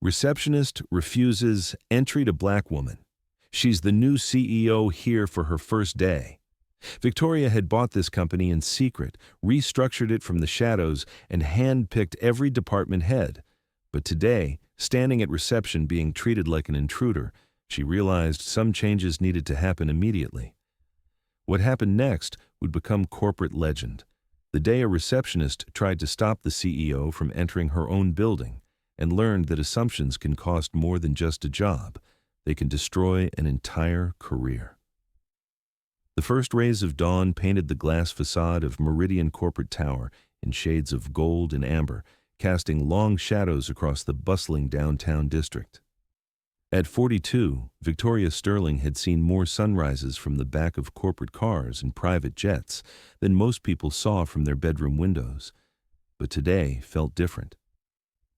Receptionist refuses entry to black woman. She's the new CEO here for her first day. Victoria had bought this company in secret, restructured it from the shadows, and hand-picked every department head. But today, standing at reception being treated like an intruder, she realized some changes needed to happen immediately. What happened next would become corporate legend. The day a receptionist tried to stop the CEO from entering her own building and learned that assumptions can cost more than just a job. They can destroy an entire career. The first rays of dawn painted the glass facade of Meridian Corporate Tower in shades of gold and amber, casting long shadows across the bustling downtown district. At 42, Victoria Sterling had seen more sunrises from the back of corporate cars and private jets than most people saw from their bedroom windows. But today felt different.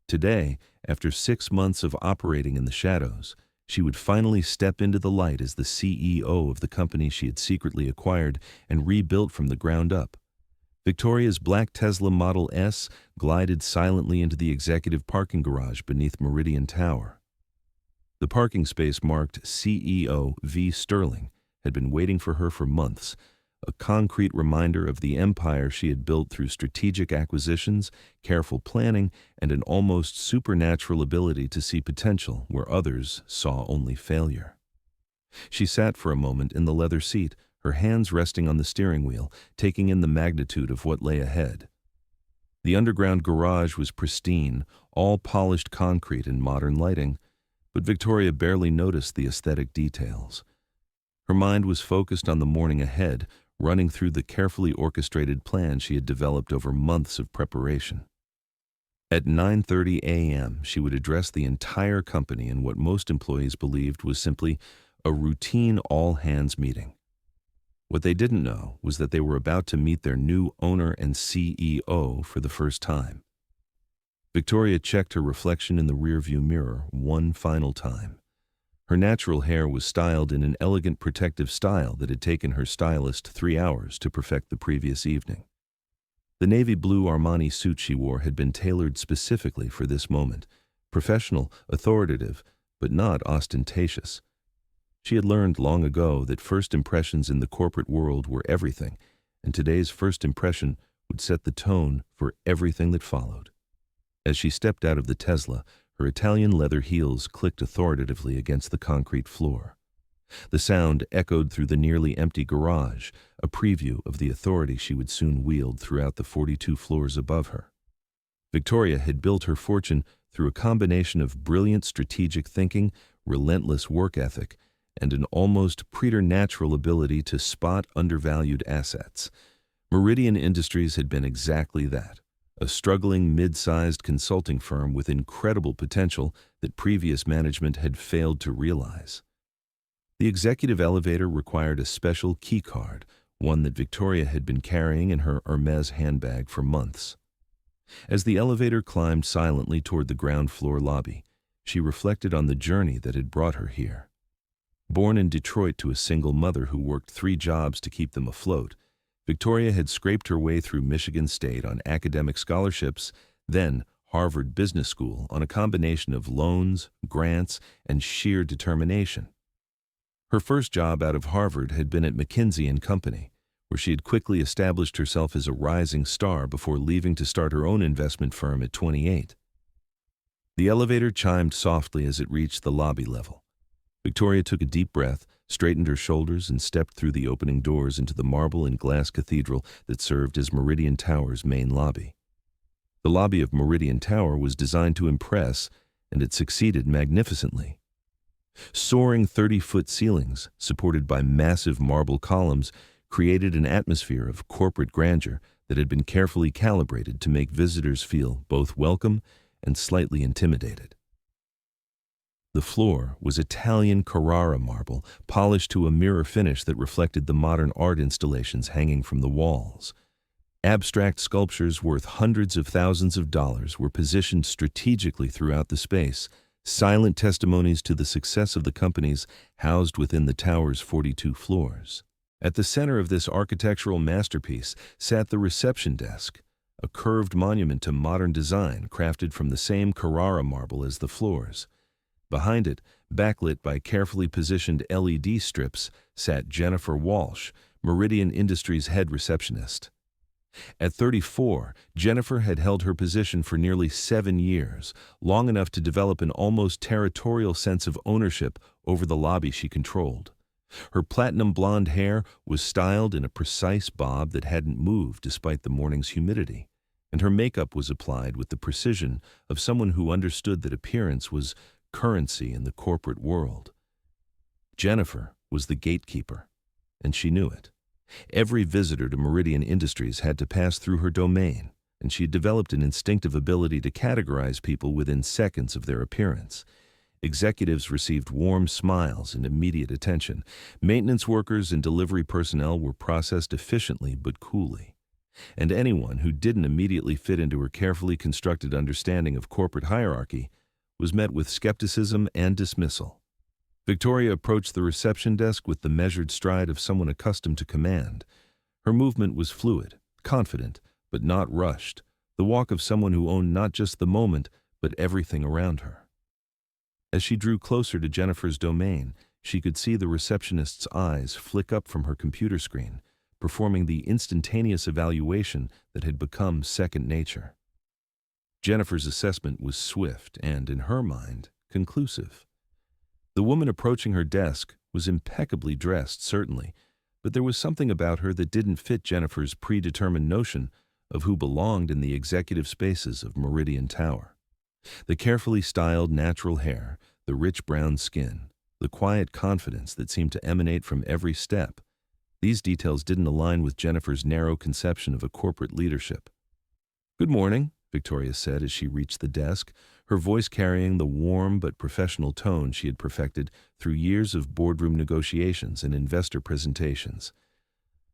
Today, after 6 months of operating in the shadows, she would finally step into the light as the CEO of the company she had secretly acquired and rebuilt from the ground up. Victoria's black Tesla Model S glided silently into the executive parking garage beneath Meridian Tower. The parking space marked CEO V. Sterling had been waiting for her for months, a concrete reminder of the empire she had built through strategic acquisitions, careful planning, and an almost supernatural ability to see potential where others saw only failure. She sat for a moment in the leather seat, her hands resting on the steering wheel, taking in the magnitude of what lay ahead. The underground garage was pristine, all polished concrete and modern lighting, but Victoria barely noticed the aesthetic details. Her mind was focused on the morning ahead, running through the carefully orchestrated plan she had developed over months of preparation. At 9:30 a.m., she would address the entire company in what most employees believed was simply a routine all-hands meeting. What they didn't know was that they were about to meet their new owner and CEO for the first time. Victoria checked her reflection in the rearview mirror one final time. Her natural hair was styled in an elegant protective style that had taken her stylist 3 hours to perfect the previous evening. The navy blue Armani suit she wore had been tailored specifically for this moment, professional, authoritative, but not ostentatious. She had learned long ago that first impressions in the corporate world were everything, and today's first impression would set the tone for everything that followed. As she stepped out of the Tesla, her Italian leather heels clicked authoritatively against the concrete floor. The sound echoed through the nearly empty garage, a preview of the authority she would soon wield throughout the 42 floors above her. Victoria had built her fortune through a combination of brilliant strategic thinking, relentless work ethic, and an almost preternatural ability to spot undervalued assets. Meridian Industries had been exactly that. A struggling mid-sized consulting firm with incredible potential that previous management had failed to realize. The executive elevator required a special key card, one that Victoria had been carrying in her Hermes handbag for months. As the elevator climbed silently toward the ground floor lobby, she reflected on the journey that had brought her here. Born in Detroit to a single mother who worked 3 jobs to keep them afloat, Victoria had scraped her way through Michigan State on academic scholarships, then Harvard Business School on a combination of loans, grants, and sheer determination. Her first job out of Harvard had been at McKinsey & Company, where she had quickly established herself as a rising star before leaving to start her own investment firm at 28. The elevator chimed softly as it reached the lobby level. Victoria took a deep breath, straightened her shoulders, and stepped through the opening doors into the marble and glass cathedral that served as Meridian Tower's main lobby. The lobby of Meridian Tower was designed to impress, and it succeeded magnificently. Soaring 30-foot ceilings, supported by massive marble columns, created an atmosphere of corporate grandeur that had been carefully calibrated to make visitors feel both welcome and slightly intimidated. The floor was Italian Carrara marble, polished to a mirror finish that reflected the modern art installations hanging from the walls. Abstract sculptures worth hundreds of thousands of dollars were positioned strategically throughout the space, silent testimonies to the success of the companies housed within the tower's 42 floors. At the center of this architectural masterpiece sat the reception desk, a curved monument to modern design crafted from the same Carrara marble as the floors. Behind it, backlit by carefully positioned LED strips, sat Jennifer Walsh, Meridian Industries' head receptionist. At 34, Jennifer had held her position for nearly 7 years, long enough to develop an almost territorial sense of ownership over the lobby she controlled. Her platinum blonde hair was styled in a precise bob that hadn't moved despite the morning's humidity, and her makeup was applied with the precision of someone who understood that appearance was currency in the corporate world. Jennifer was the gatekeeper, and she knew it. Every visitor to Meridian Industries had to pass through her domain, and she had developed an instinctive ability to categorize people within seconds of their appearance. Executives received warm smiles and immediate attention. Maintenance workers and delivery personnel were processed efficiently but coolly. And anyone who didn't immediately fit into her carefully constructed understanding of corporate hierarchy was met with skepticism and dismissal. Victoria approached the reception desk with the measured stride of someone accustomed to command. Her movement was fluid, confident, but not rushed, the walk of someone who owned not just the moment, but everything around her. As she drew closer to Jennifer's domain, she could see the receptionist's eyes flick up from her computer screen, performing the instantaneous evaluation that had become second nature. Jennifer's assessment was swift and, in her mind, conclusive. The woman approaching her desk was impeccably dressed, certainly, but there was something about her that didn't fit Jennifer's predetermined notion of who belonged in the executive spaces of Meridian Tower. The carefully styled natural hair, the rich brown skin, the quiet confidence that seemed to emanate from every step, these details didn't align with Jennifer's narrow conception of a corporate leadership. "Good morning," Victoria said as she reached the desk, her voice carrying the warm but professional tone she had perfected through years of boardroom negotiations and investor presentations.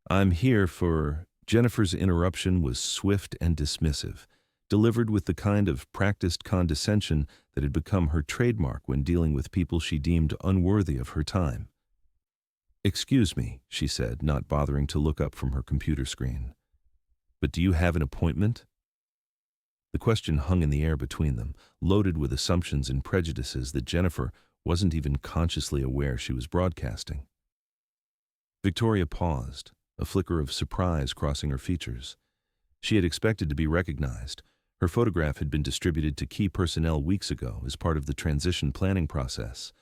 "I'm here for—" Jennifer's interruption was swift and dismissive, delivered with the kind of practiced condescension that had become her trademark when dealing with people she deemed unworthy of her time. "Excuse me," she said, not bothering to look up from her computer screen. "But do you have an appointment?" The question hung in the air between them, loaded with assumptions and prejudices that Jennifer wasn't even consciously aware she was broadcasting. Victoria paused, a flicker of surprise crossing her features. She had expected to be recognized. Her photograph had been distributed to key personnel weeks ago as part of the transition planning process.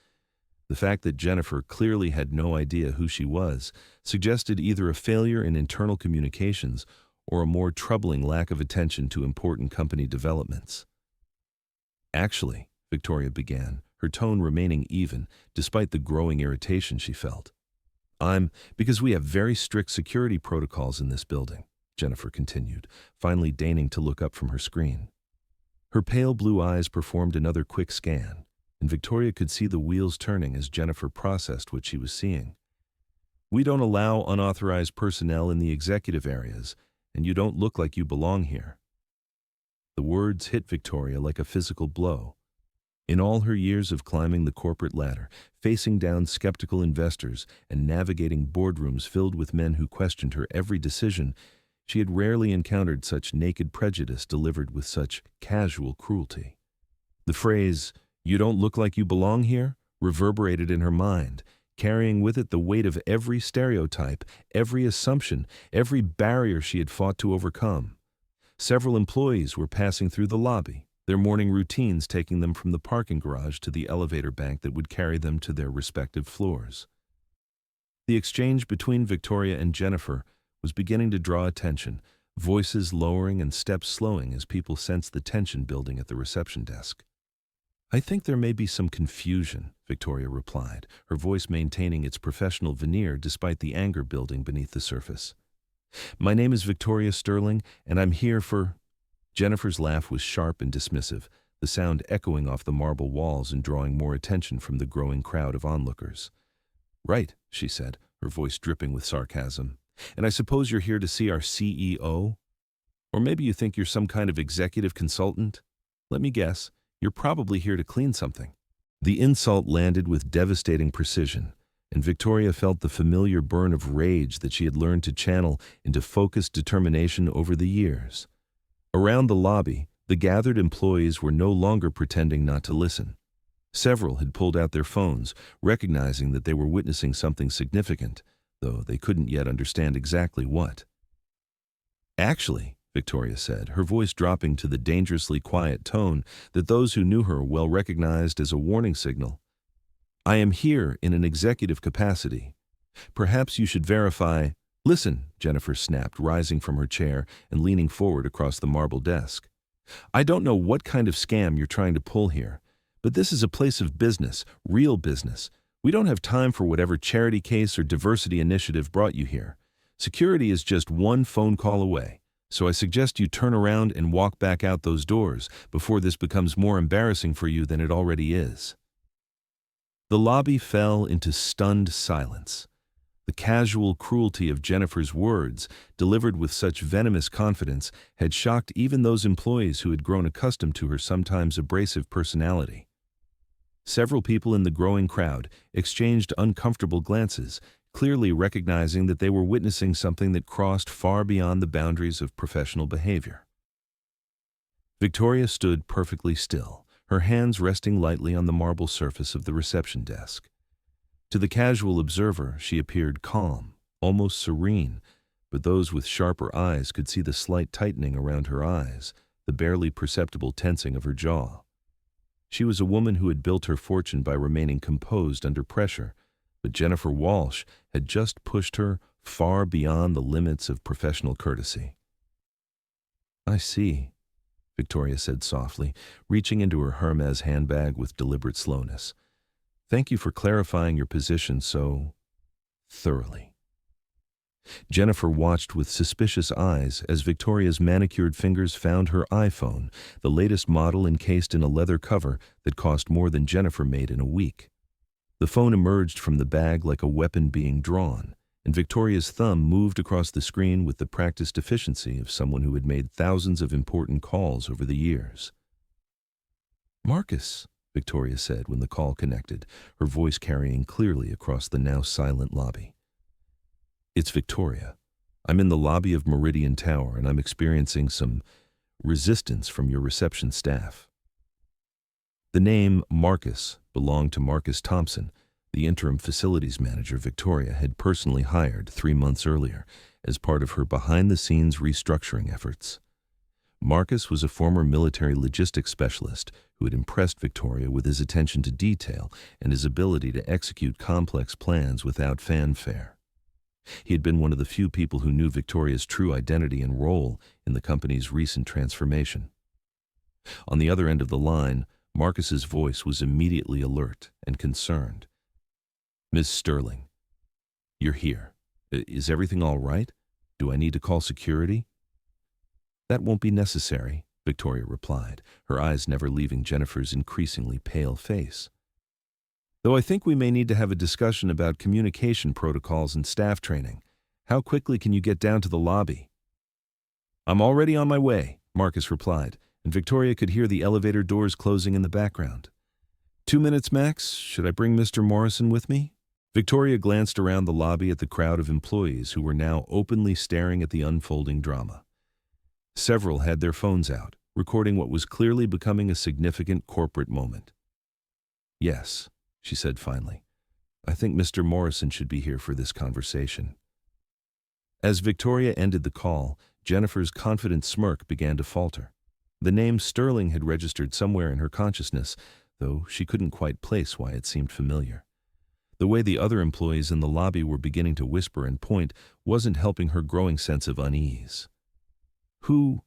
The fact that Jennifer clearly had no idea who she was suggested either a failure in internal communications or a more troubling lack of attention to important company developments. "Actually," Victoria began, her tone remaining even despite the growing irritation she felt. Because we have very strict security protocols in this building," Jennifer continued, finally deigning to look up from her screen. Her pale blue eyes performed another quick scan, and Victoria could see the wheels turning as Jennifer processed what she was seeing. "We don't allow unauthorized personnel in the executive areas, and you don't look like you belong here." The words hit Victoria like a physical blow. In all her years of climbing the corporate ladder, facing down skeptical investors, and navigating boardrooms filled with men who questioned her every decision, she had rarely encountered such naked prejudice delivered with such casual cruelty. The phrase, "You don't look like you belong here," reverberated in her mind, carrying with it the weight of every stereotype, every assumption, every barrier she had fought to overcome. Several employees were passing through the lobby, their morning routines taking them from the parking garage to the elevator bank that would carry them to their respective floors. The exchange between Victoria and Jennifer was beginning to draw attention, voices lowering and steps slowing as people sensed the tension building at the reception desk. "I think there may be some confusion," Victoria replied, her voice maintaining its professional veneer despite the anger building beneath the surface. "My name is Victoria Sterling, and I'm here for—" Jennifer's laugh was sharp and dismissive, the sound echoing off the marble walls and drawing more attention from the growing crowd of onlookers. "Right," she said, her voice dripping with sarcasm. "And I suppose you're here to see our CEO? Or maybe you think you're some kind of executive consultant? Let me guess. You're probably here to clean something." The insult landed with devastating precision, and Victoria felt the familiar burn of rage that she had learned to channel into focused determination over the years. Around the lobby, the gathered employees were no longer pretending not to listen. Several had pulled out their phones, recognizing that they were witnessing something significant, though they couldn't yet understand exactly what. "Actually," Victoria said, her voice dropping to the dangerously quiet tone that those who knew her well recognized as a warning signal, "I am here in an executive capacity. Perhaps you should verify—" "Listen," Jennifer snapped, rising from her chair and leaning forward across the marble desk. "I don't know what kind of scam you're trying to pull here, but this is a place of business, real business. We don't have time for whatever charity case or diversity initiative brought you here. Security is just one phone call away, so I suggest you turn around and walk back out those doors before this becomes more embarrassing for you than it already is." The lobby fell into stunned silence. The casual cruelty of Jennifer's words, delivered with such venomous confidence, had shocked even those employees who had grown accustomed to her sometimes abrasive personality. Several people in the growing crowd exchanged uncomfortable glances, clearly recognizing that they were witnessing something that crossed far beyond the boundaries of professional behavior. Victoria stood perfectly still, her hands resting lightly on the marble surface of the reception desk. To the casual observer, she appeared calm, almost serene, but those with sharper eyes could see the slight tightening around her eyes, the barely perceptible tensing of her jaw. She was a woman who had built her fortune by remaining composed under pressure, but Jennifer Walsh had just pushed her far beyond the limits of professional courtesy. "I see," Victoria said softly, reaching into her Hermes handbag with deliberate slowness. "Thank you for clarifying your position so thoroughly." Jennifer watched with suspicious eyes as Victoria's manicured fingers found her iPhone, the latest model encased in a leather cover that cost more than Jennifer made in a week. The phone emerged from the bag like a weapon being drawn, and Victoria's thumb moved across the screen with the practiced efficiency of someone who had made thousands of important calls over the years. "Marcus," Victoria said when the call connected, her voice carrying clearly across the now silent lobby. "It's Victoria. I'm in the lobby of Meridian Tower, and I'm experiencing some resistance from your reception staff." The name Marcus belonged to Marcus Thompson, the interim facilities manager Victoria had personally hired 3 months earlier as part of her behind-the-scenes restructuring efforts. Marcus was a former military logistics specialist who had impressed Victoria with his attention to detail and his ability to execute complex plans without fanfare. He had been one of the few people who knew Victoria's true identity and role in the company's recent transformation. On the other end of the line, Marcus's voice was immediately alert and concerned. "Ms. Sterling, you're here. Is everything all right? Do I need to call security?" "That won't be necessary," Victoria replied, her eyes never leaving Jennifer's increasingly pale face. "Though I think we may need to have a discussion about communication protocols and staff training. How quickly can you get down to the lobby?" "I'm already on my way," Marcus replied, and Victoria could hear the elevator doors closing in the background. 2 minutes max. Should I bring Mr. Morrison with me?" Victoria glanced around the lobby at the crowd of employees who were now openly staring at the unfolding drama. Several had their phones out, recording what was clearly becoming a significant corporate moment. "Yes," she said finally. "I think Mr. Morrison should be here for this conversation." As Victoria ended the call, Jennifer's confident smirk began to falter. The name Sterling had registered somewhere in her consciousness, though she couldn't quite place why it seemed familiar. The way the other employees in the lobby were beginning to whisper and point wasn't helping her growing sense of unease. Who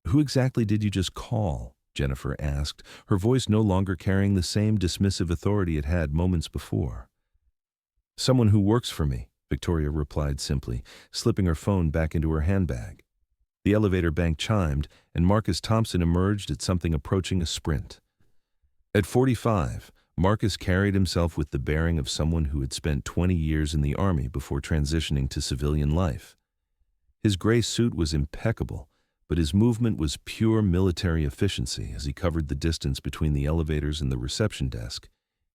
exactly did you just call?" Jennifer asked, her voice no longer carrying the same dismissive authority it had moments before. "Someone who works for me," Victoria replied simply, slipping her phone back into her handbag. The elevator bank chimed, and Marcus Thompson emerged at something approaching a sprint. At 45, Marcus carried himself with the bearing of someone who had spent 20 years in the Army before transitioning to civilian life. His gray suit was impeccable, but his movement was pure military efficiency as he covered the distance between the elevators and the reception desk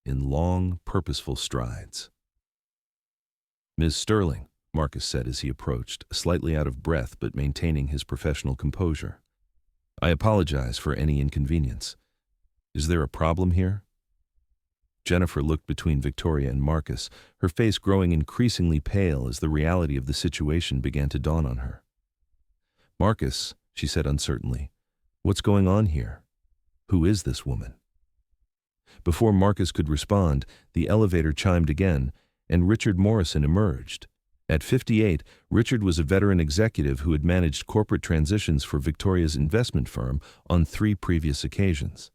in long, purposeful strides. "Ms. Sterling," Marcus said as he approached, slightly out of breath but maintaining his professional composure. I apologize for any inconvenience. Is there a problem here? Jennifer looked between Victoria and Marcus, her face growing increasingly pale as the reality of the situation began to dawn on her. Marcus, she said uncertainly, what's going on here? Who is this woman? Before Marcus could respond, the elevator chimed again, and Richard Morrison emerged. At 58, Richard was a veteran executive who had managed corporate transitions for Victoria's investment firm on 3 previous occasions.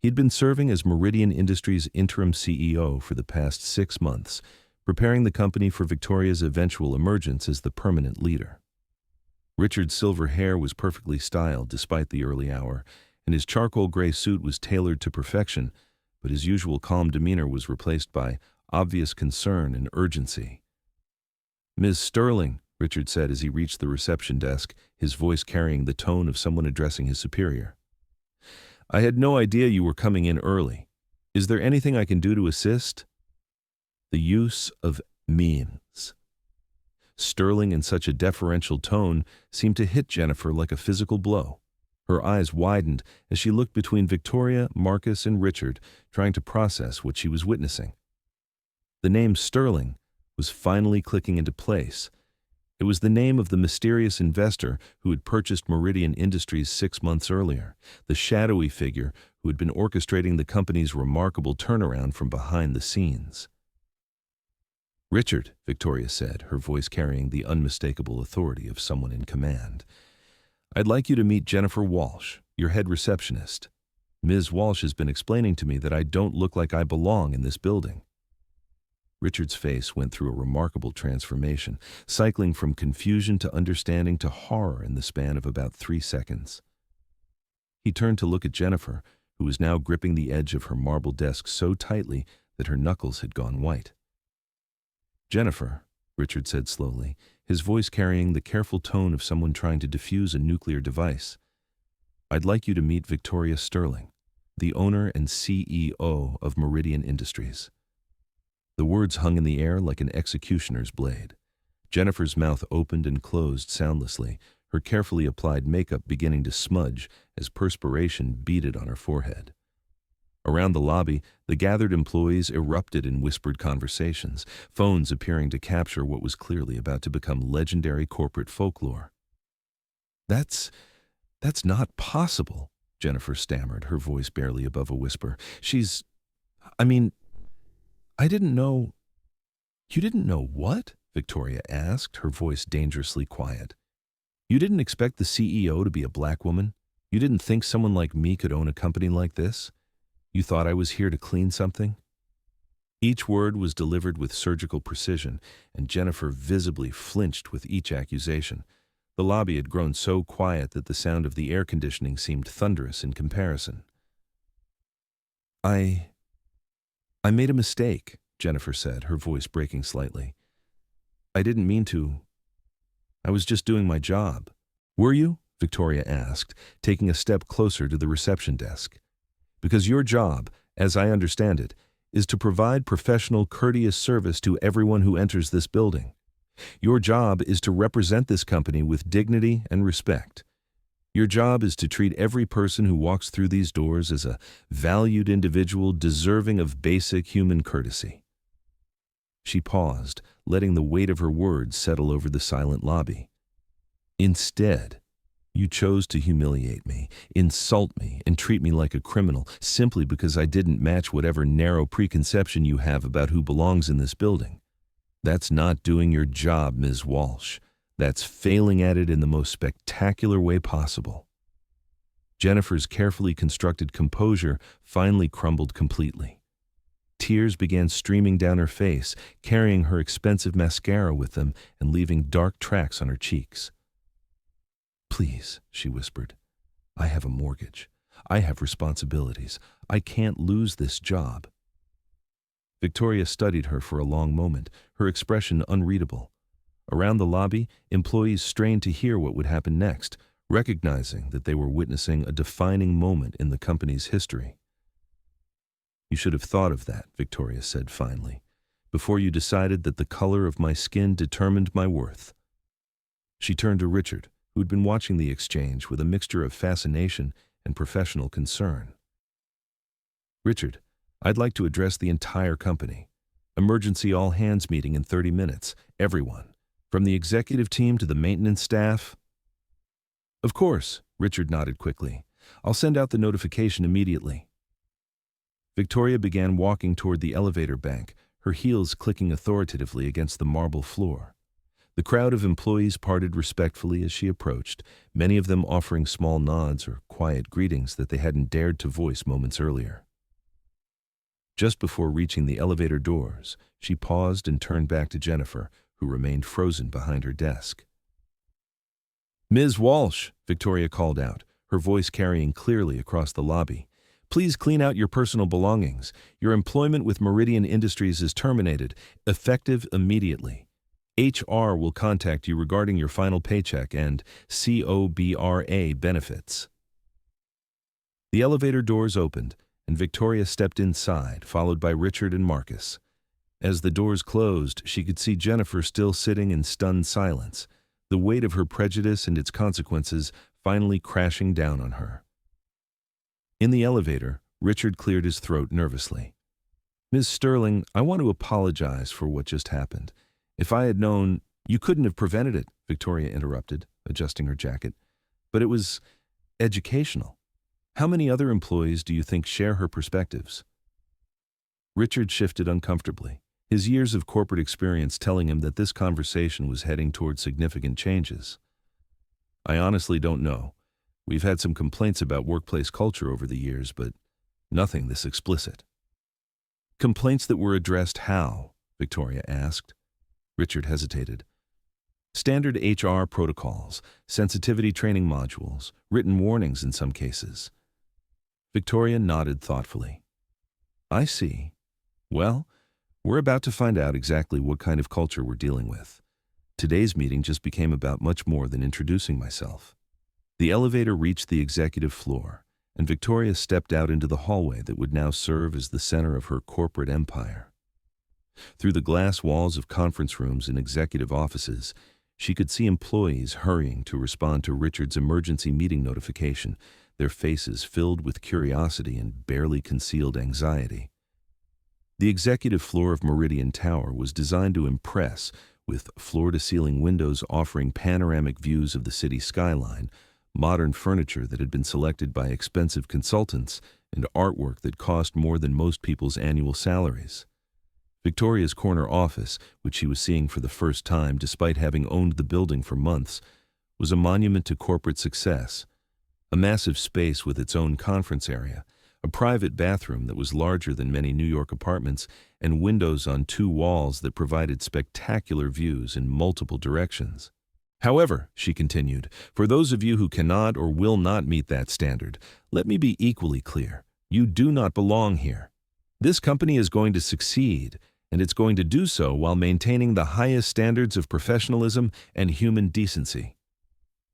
He'd been serving as Meridian Industries' interim CEO for the past 6 months, preparing the company for Victoria's eventual emergence as the permanent leader. Richard's silver hair was perfectly styled despite the early hour, and his charcoal gray suit was tailored to perfection, but his usual calm demeanor was replaced by obvious concern and urgency. "Ms. Sterling," Richard said as he reached the reception desk, his voice carrying the tone of someone addressing his superior. "I had no idea you were coming in early. Is there anything I can do to assist?" The use of means. Sterling in such a deferential tone seemed to hit Jennifer like a physical blow. Her eyes widened as she looked between Victoria, Marcus, and Richard, trying to process what she was witnessing. The name Sterling was finally clicking into place. It was the name of the mysterious investor who had purchased Meridian Industries 6 months earlier, the shadowy figure who had been orchestrating the company's remarkable turnaround from behind the scenes. "Richard," Victoria said, her voice carrying the unmistakable authority of someone in command, "I'd like you to meet Jennifer Walsh, your head receptionist. Ms. Walsh has been explaining to me that I don't look like I belong in this building." Richard's face went through a remarkable transformation, cycling from confusion to understanding to horror in the span of about 3 seconds. He turned to look at Jennifer, who was now gripping the edge of her marble desk so tightly that her knuckles had gone white. "Jennifer," Richard said slowly, his voice carrying the careful tone of someone trying to defuse a nuclear device, "I'd like you to meet Victoria Sterling, the owner and CEO of Meridian Industries." The words hung in the air like an executioner's blade. Jennifer's mouth opened and closed soundlessly, her carefully applied makeup beginning to smudge as perspiration beaded on her forehead. Around the lobby, the gathered employees erupted in whispered conversations, phones appearing to capture what was clearly about to become legendary corporate folklore. That's not possible," Jennifer stammered, her voice barely above a whisper. I didn't know." "You didn't know what?" Victoria asked, her voice dangerously quiet. "You didn't expect the CEO to be a black woman? You didn't think someone like me could own a company like this? You thought I was here to clean something?" Each word was delivered with surgical precision, and Jennifer visibly flinched with each accusation. The lobby had grown so quiet that the sound of the air conditioning seemed thunderous in comparison. I made a mistake," Jennifer said, her voice breaking slightly. "I didn't mean to. I was just doing my job." "Were you?" Victoria asked, taking a step closer to the reception desk. "Because your job, as I understand it, is to provide professional, courteous service to everyone who enters this building. Your job is to represent this company with dignity and respect. Your job is to treat every person who walks through these doors as a valued individual deserving of basic human courtesy." She paused, letting the weight of her words settle over the silent lobby. "Instead, you chose to humiliate me, insult me, and treat me like a criminal simply because I didn't match whatever narrow preconception you have about who belongs in this building. That's not doing your job, Ms. Walsh. That's failing at it in the most spectacular way possible." Jennifer's carefully constructed composure finally crumbled completely. Tears began streaming down her face, carrying her expensive mascara with them and leaving dark tracks on her cheeks. "Please," she whispered, "I have a mortgage. I have responsibilities. I can't lose this job." Victoria studied her for a long moment, her expression unreadable. Around the lobby, employees strained to hear what would happen next, recognizing that they were witnessing a defining moment in the company's history. "You should have thought of that," Victoria said finally, "before you decided that the color of my skin determined my worth." She turned to Richard, who'd been watching the exchange with a mixture of fascination and professional concern. "Richard, I'd like to address the entire company. Emergency all-hands meeting in 30 minutes. Everyone, from the executive team to the maintenance staff." "Of course," Richard nodded quickly. "I'll send out the notification immediately." Victoria began walking toward the elevator bank, her heels clicking authoritatively against the marble floor. The crowd of employees parted respectfully as she approached, many of them offering small nods or quiet greetings that they hadn't dared to voice moments earlier. Just before reaching the elevator doors, she paused and turned back to Jennifer, who remained frozen behind her desk. "Ms. Walsh," Victoria called out, her voice carrying clearly across the lobby, "please clean out your personal belongings. Your employment with Meridian Industries is terminated, effective immediately. HR will contact you regarding your final paycheck and COBRA benefits." The elevator doors opened, and Victoria stepped inside, followed by Richard and Marcus. As the doors closed, she could see Jennifer still sitting in stunned silence, the weight of her prejudice and its consequences finally crashing down on her. In the elevator, Richard cleared his throat nervously. "Ms. Sterling, I want to apologize for what just happened. If I had known—" "You couldn't have prevented it," Victoria interrupted, adjusting her jacket. "But it was educational. How many other employees do you think share her perspectives?" Richard shifted uncomfortably, his years of corporate experience telling him that this conversation was heading toward significant changes. "I honestly don't know. We've had some complaints about workplace culture over the years, but nothing this explicit." "Complaints that were addressed how?" Victoria asked. Richard hesitated. "Standard HR protocols, sensitivity training modules, written warnings in some cases." Victoria nodded thoughtfully. "I see. Well, we're about to find out exactly what kind of culture we're dealing with. Today's meeting just became about much more than introducing myself." The elevator reached the executive floor, and Victoria stepped out into the hallway that would now serve as the center of her corporate empire. Through the glass walls of conference rooms and executive offices, she could see employees hurrying to respond to Richard's emergency meeting notification, their faces filled with curiosity and barely concealed anxiety. The executive floor of Meridian Tower was designed to impress, with floor-to-ceiling windows offering panoramic views of the city skyline, modern furniture that had been selected by expensive consultants, and artwork that cost more than most people's annual salaries. Victoria's corner office, which she was seeing for the first time despite having owned the building for months, was a monument to corporate success. A massive space with its own conference area, a private bathroom that was larger than many New York apartments, and windows on 2 walls that provided spectacular views in multiple directions. "However," she continued, "for those of you who cannot or will not meet that standard, let me be equally clear. You do not belong here. This company is going to succeed, and it's going to do so while maintaining the highest standards of professionalism and human decency.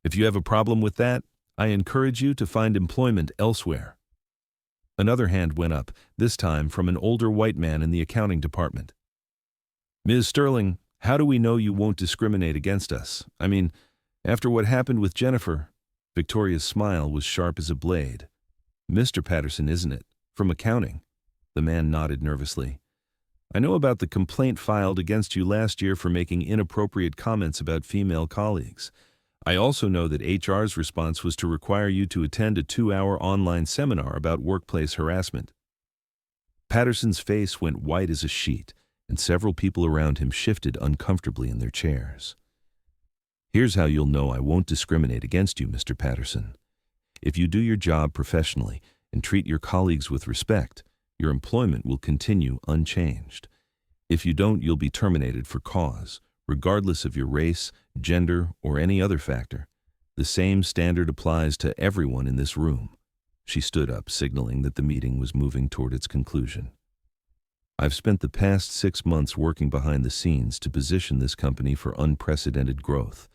If you have a problem with that, I encourage you to find employment elsewhere." Another hand went up, this time from an older white man in the accounting department. "Ms. Sterling, how do we know you won't discriminate against us? I mean, after what happened with Jennifer?" Victoria's smile was sharp as a blade. "Mr. Patterson, isn't it? From accounting." The man nodded nervously. "I know about the complaint filed against you last year for making inappropriate comments about female colleagues. I also know that HR's response was to require you to attend a 2-hour online seminar about workplace harassment." Patterson's face went white as a sheet, and several people around him shifted uncomfortably in their chairs. "Here's how you'll know I won't discriminate against you, Mr. Patterson. If you do your job professionally and treat your colleagues with respect, your employment will continue unchanged. If you don't, you'll be terminated for cause, regardless of your race, gender, or any other factor. The same standard applies to everyone in this room." She stood up, signaling that the meeting was moving toward its conclusion. "I've spent the past 6 months working behind the scenes to position this company for unprecedented growth.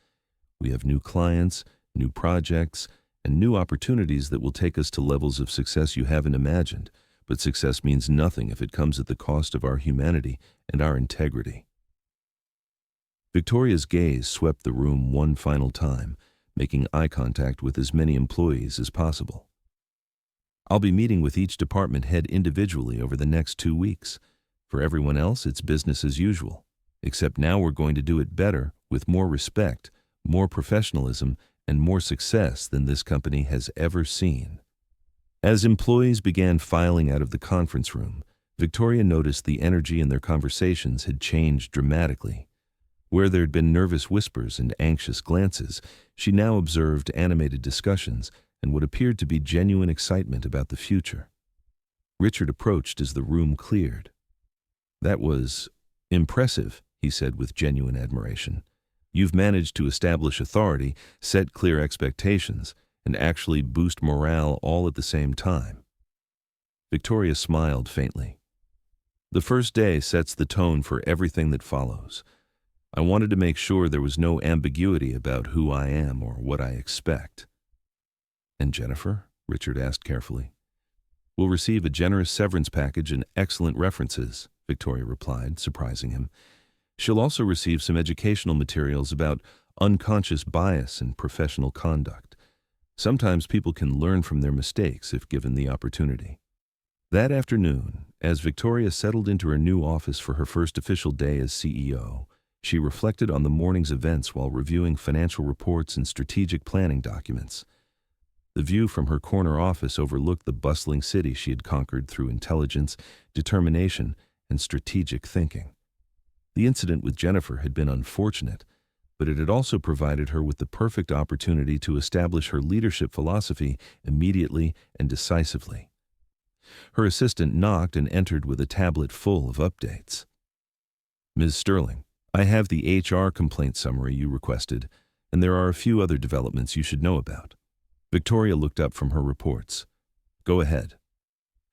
We have new clients, new projects, and new opportunities that will take us to levels of success you haven't imagined. But success means nothing if it comes at the cost of our humanity and our integrity." Victoria's gaze swept the room one final time, making eye contact with as many employees as possible. I'll be meeting with each department head individually over the next 2 weeks. For everyone else, it's business as usual, except now we're going to do it better, with more respect, more professionalism, and more success than this company has ever seen. As employees began filing out of the conference room, Victoria noticed the energy in their conversations had changed dramatically. Where there had been nervous whispers and anxious glances, she now observed animated discussions and what appeared to be genuine excitement about the future. Richard approached as the room cleared. "That was impressive," he said with genuine admiration. "You've managed to establish authority, set clear expectations, and actually boost morale all at the same time." Victoria smiled faintly. "The first day sets the tone for everything that follows. I wanted to make sure there was no ambiguity about who I am or what I expect." "And Jennifer?" Richard asked carefully. "Will receive a generous severance package and excellent references," Victoria replied, surprising him. "She'll also receive some educational materials about unconscious bias and professional conduct. Sometimes people can learn from their mistakes if given the opportunity." That afternoon, as Victoria settled into her new office for her first official day as CEO, she reflected on the morning's events while reviewing financial reports and strategic planning documents. The view from her corner office overlooked the bustling city she had conquered through intelligence, determination, and strategic thinking. The incident with Jennifer had been unfortunate, but it had also provided her with the perfect opportunity to establish her leadership philosophy immediately and decisively. Her assistant knocked and entered with a tablet full of updates. "Ms. Sterling, I have the HR complaint summary you requested, and there are a few other developments you should know about." Victoria looked up from her reports. "Go ahead."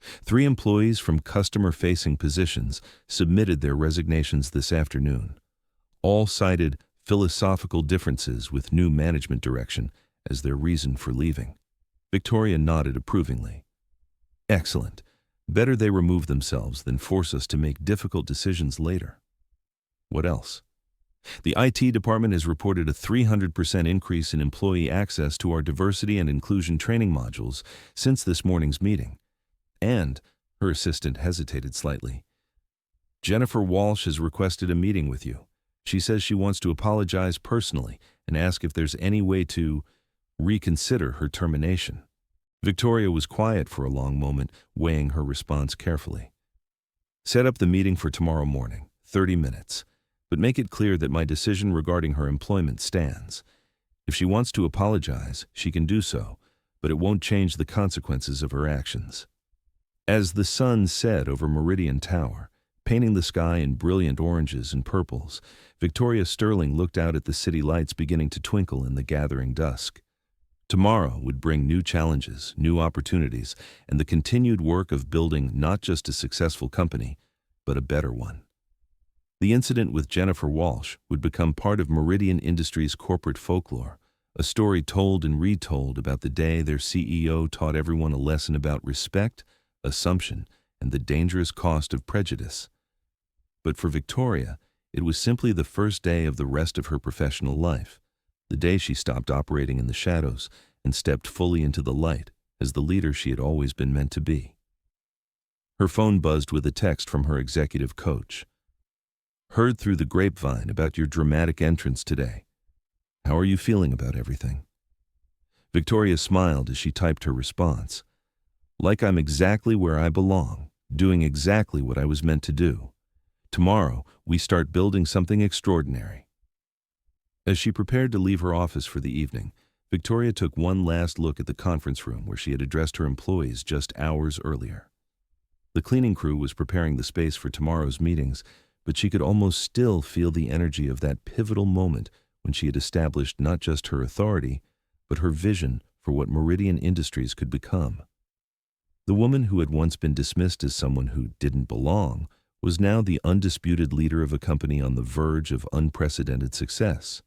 3 employees from customer-facing positions submitted their resignations this afternoon. All cited philosophical differences with new management direction as their reason for leaving. Victoria nodded approvingly. "Excellent. Better they remove themselves than force us to make difficult decisions later." "What else?" "The IT department has reported a 300% increase in employee access to our diversity and inclusion training modules since this morning's meeting. And," her assistant hesitated slightly, "Jennifer Walsh has requested a meeting with you. She says she wants to apologize personally and ask if there's any way to reconsider her termination." Victoria was quiet for a long moment, weighing her response carefully. "Set up the meeting for tomorrow morning, 30 minutes, but make it clear that my decision regarding her employment stands. If she wants to apologize, she can do so, but it won't change the consequences of her actions." As the sun set over Meridian Tower, painting the sky in brilliant oranges and purples, Victoria Sterling looked out at the city lights beginning to twinkle in the gathering dusk. Tomorrow would bring new challenges, new opportunities, and the continued work of building not just a successful company, but a better one. The incident with Jennifer Walsh would become part of Meridian Industries' corporate folklore, a story told and retold about the day their CEO taught everyone a lesson about respect, assumption, and the dangerous cost of prejudice. But for Victoria, it was simply the first day of the rest of her professional life, the day she stopped operating in the shadows and stepped fully into the light as the leader she had always been meant to be. Her phone buzzed with a text from her executive coach. "Heard through the grapevine about your dramatic entrance today. How are you feeling about everything?" Victoria smiled as she typed her response. "Like I'm exactly where I belong, doing exactly what I was meant to do. Tomorrow, we start building something extraordinary." As she prepared to leave her office for the evening, Victoria took one last look at the conference room where she had addressed her employees just hours earlier. The cleaning crew was preparing the space for tomorrow's meetings, but she could almost still feel the energy of that pivotal moment when she had established not just her authority, but her vision for what Meridian Industries could become. The woman who had once been dismissed as someone who didn't belong was now the undisputed leader of a company on the verge of unprecedented success.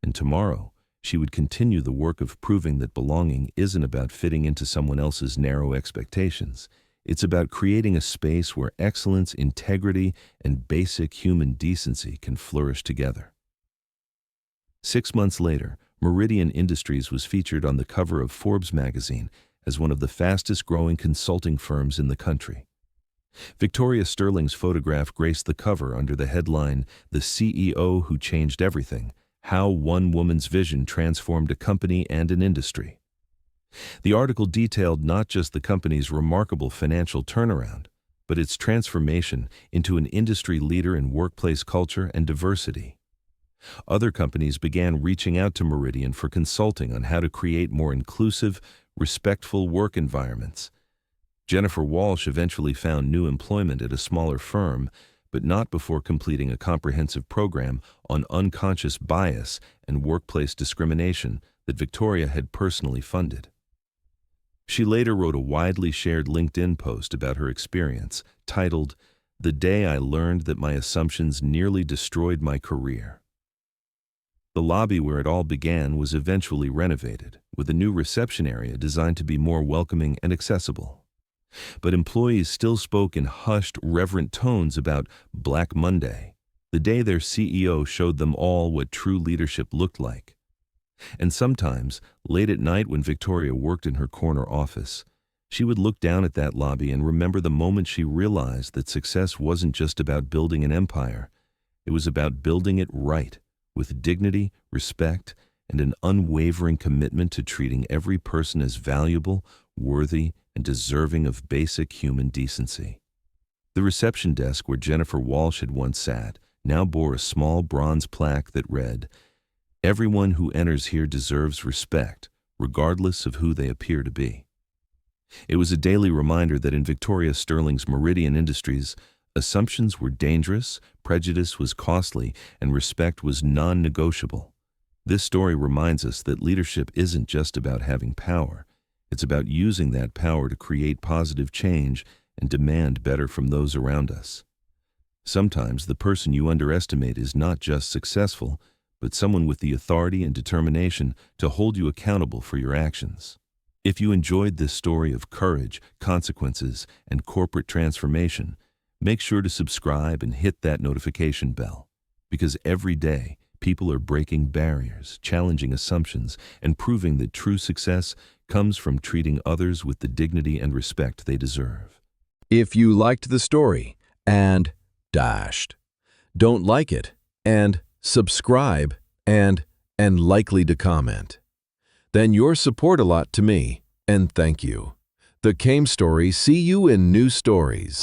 And tomorrow, she would continue the work of proving that belonging isn't about fitting into someone else's narrow expectations. It's about creating a space where excellence, integrity, and basic human decency can flourish together. 6 months later, Meridian Industries was featured on the cover of Forbes magazine as one of the fastest-growing consulting firms in the country. Victoria Sterling's photograph graced the cover under the headline, "The CEO Who Changed Everything: How One Woman's Vision Transformed a Company and an Industry." The article detailed not just the company's remarkable financial turnaround, but its transformation into an industry leader in workplace culture and diversity. Other companies began reaching out to Meridian for consulting on how to create more inclusive, respectful work environments. Jennifer Walsh eventually found new employment at a smaller firm, but not before completing a comprehensive program on unconscious bias and workplace discrimination that Victoria had personally funded. She later wrote a widely shared LinkedIn post about her experience, titled, "The Day I Learned That My Assumptions Nearly Destroyed My Career." The lobby where it all began was eventually renovated, with a new reception area designed to be more welcoming and accessible. But employees still spoke in hushed, reverent tones about Black Monday, the day their CEO showed them all what true leadership looked like. And sometimes, late at night when Victoria worked in her corner office, she would look down at that lobby and remember the moment she realized that success wasn't just about building an empire, it was about building it right, with dignity, respect, and an unwavering commitment to treating every person as valuable, worthy, and deserving of basic human decency. The reception desk where Jennifer Walsh had once sat now bore a small bronze plaque that read, "Everyone who enters here deserves respect, regardless of who they appear to be." It was a daily reminder that in Victoria Sterling's Meridian Industries, assumptions were dangerous, prejudice was costly, and respect was non-negotiable. This story reminds us that leadership isn't just about having power. It's about using that power to create positive change and demand better from those around us. Sometimes the person you underestimate is not just successful, but someone with the authority and determination to hold you accountable for your actions. If you enjoyed this story of courage, consequences, and corporate transformation, make sure to subscribe and hit that notification bell, because every day people are breaking barriers, challenging assumptions, and proving that true success comes from treating others with the dignity and respect they deserve. If you liked the story and don't like it and subscribe and likely to comment, then your support a lot to me, and thank you. The Came Story, see you in new stories.